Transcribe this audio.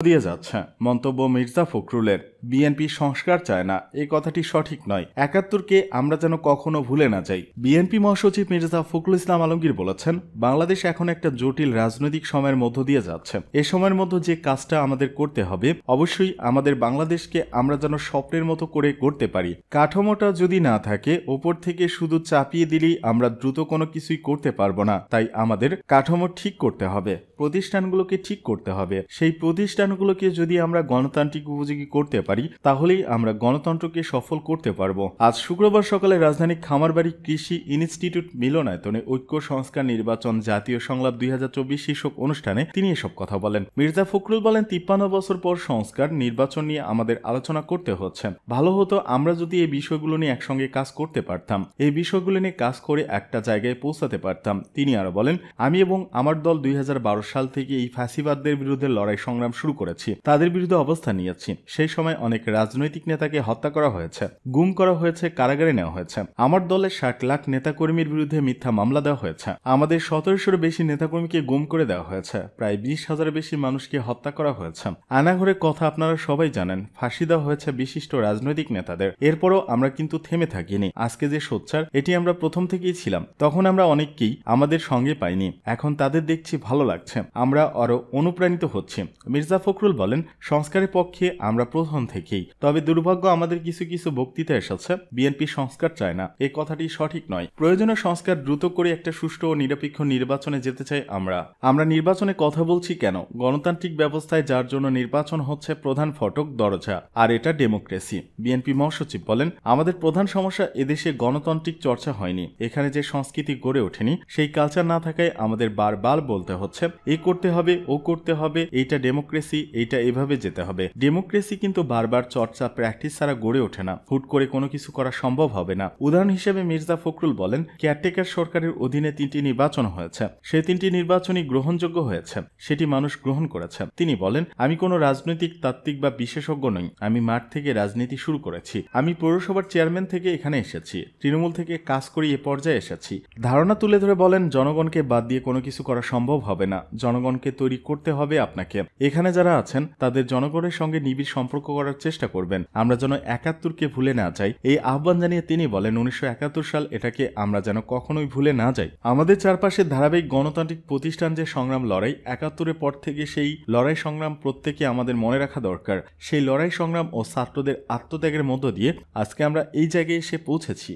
দিয়ে যাচ্ছে মন্তব্য মির্জা ফখরুলের। বিএনপি সংস্কার চায় না, এই কথাটি সঠিক নয়। ৭১কে আমরা যেন কখনো ভুলে না যাই। বিএনপি মহাসচিব মির্জা ফখরুল ইসলাম আলমগীর বলেছেন, বাংলাদেশ এখন একটা জটিল রাজনৈতিক সময়ের মধ্য দিয়ে যাচ্ছে। এ সময়ের মধ্যে যে কাজটা আমাদের করতে হবে, অবশ্যই আমাদের বাংলাদেশকে আমরা যেন স্বপ্নের মতো করে করতে পারি। কাঠামোটা যদি না থাকে, ওপর থেকে শুধু চাপিয়ে দিলেই আমরা দ্রুত কোনো কিছুই করতে পারবো না। তাই আমাদের কাঠামো ঠিক করতে হবে, প্রতিষ্ঠানগুলোকে ঠিক করতে হবে। সেই প্রতিষ্ঠানগুলোকে যদি আমরা গণতান্ত্রিক উপযোগী করতে পারি, তাহলেই আমরা গণতন্ত্রকে সফল করতে পারবো। আজ শুক্রবার সকালে রাজধানীর খামারবাড়ি কৃষি ইনস্টিটিউট মিলনায়তনে ঐক্য সংস্কার নির্বাচন জাতীয় সংলাপ ২০২৪ শীর্ষক অনুষ্ঠানে তিনি এসব কথা বলেন। মির্জা ফখরুল বলেন, ৫৩ বছর পর সংস্কার নির্বাচন নিয়ে আমাদের আলোচনা করতে হচ্ছে। ভালো হতো আমরা যদি এই বিষয়গুলো নিয়ে একসঙ্গে কাজ করতে পারতাম, এই বিষয়গুলো নিয়ে কাজ করে একটা জায়গায় পৌঁছাতে পারতাম। তিনি আরো বলেন, আমি এবং আমার দল ২০১২ সাল থেকে এই ফ্যাসিবাদদের বিরুদ্ধে লড়াই সংগ্রাম শুরু করেছি, তাদের বিরুদ্ধে অবস্থান নিয়েছি। সেই সময় অনেক রাজনৈতিক নেতাকে হত্যা করা হয়েছে, গুম করা হয়েছে, কারাগারে নেওয়া হয়েছে। আমার দলের ৬০ লাখ নেতাকর্মীর বিরুদ্ধে মিথ্যা মামলা দেওয়া হয়েছে। আমাদের ১৭০০ বেশি নেতাকর্মীকে গুম করে দেওয়া হয়েছে। প্রায় ২০,০০০ বেশি মানুষকে হত্যা করা হয়েছে। আনাঘরের কথা আপনারা সবাই জানেন, ফাঁসি দেওয়া হয়েছে বিশিষ্ট রাজনৈতিক নেতাদের। এরপরও আমরা কিন্তু থেমে থাকিনি। আজকে যে সোচ্চার, এটি আমরা প্রথম থেকেই ছিলাম। তখন আমরা অনেককেই আমাদের সঙ্গে পাইনি, এখন তাদের দেখছি ভালো লাগছে, আমরা আরো অনুপ্রাণিত হচ্ছি। মির্জা ফখরুল বলেন, সংস্কারের পক্ষে আমরা প্রথম থেকেই। তবে দুর্ভাগ্য, আমাদের কিছু কিছু বক্তৃতা এসেছে বিএনপি সংস্কার চায় না, এই কথাটি সঠিক নয়। প্রয়োজনীয় সংস্কার দ্রুত করে একটা সুষ্ঠু ও নিরপেক্ষ নির্বাচনে যেতে চাই আমরা নির্বাচনে কথা বলছি কেন? গণতান্ত্রিক ব্যবস্থায় যার জন্য নির্বাচন হচ্ছে প্রধান ফটক দরজা, আর এটা ডেমোক্রেসি। বিএনপি মহাসচিব বলেন, আমাদের প্রধান সমস্যা এদেশে গণতান্ত্রিক চর্চা হয়নি। এখানে যে সংস্কৃতি গড়ে ওঠেনি, সেই কালচার না থাকায় আমাদের বারবার বলতে হচ্ছে এই করতে হবে, ও করতে হবে, এইটা ডেমোক্রেসি, এইটা এভাবে যেতে হবে। ডেমোক্রেসি কিন্তু বারবার চর্চা প্র্যাকটিস ছাড়া গড়ে ওঠে না। হুট করে কোনো কিছু করা সম্ভব হবে না। উদাহরণ হিসেবে মির্জা ফখরুল বলেন, কেয়ারটেকার সরকারের অধীনে 3টি নির্বাচন হয়েছে, সেই 3টি নির্বাচনই গ্রহণযোগ্য হয়েছে, সেটি মানুষ গ্রহণ করেছে। তিনি বলেন, আমি কোনো রাজনৈতিক তাত্ত্বিক বা বিশেষজ্ঞ নই, আমি মাঠ থেকে রাজনীতি শুরু করেছি। আমি পৌরসভার চেয়ারম্যান থেকে এখানে এসেছি, তৃণমূল থেকে কাজ করে এ পর্যায়ে এসেছি। ধারণা তুলে ধরে বলেন, জনগণকে বাদ দিয়ে কোনো কিছু করা সম্ভব হবে না, জনগণকে তৈরি করতে হবে আপনাকে। এখানে যারা আছেন তাদের জনগণের সঙ্গে নিবিড় সম্পর্ক করার চেষ্টা করবেন, আমরা যেন ৭১কে ভুলে না যাই, এই আহ্বান জানিয়ে তিনি বলেন, ১৯৭১ সাল, এটাকে আমরা যেন কখনোই ভুলে না যাই। আমাদের চারপাশে ধারাবাহিক গণতান্ত্রিক প্রতিষ্ঠান যে সংগ্রাম লড়াই, ৭১-এর পর থেকে সেই লড়াই সংগ্রাম প্রত্যেকে আমাদের মনে রাখা দরকার। সেই লড়াই সংগ্রাম ও ছাত্রদের আত্মত্যাগের মধ্য দিয়ে আজকে আমরা এই জায়গায় এসে পৌঁছেছি।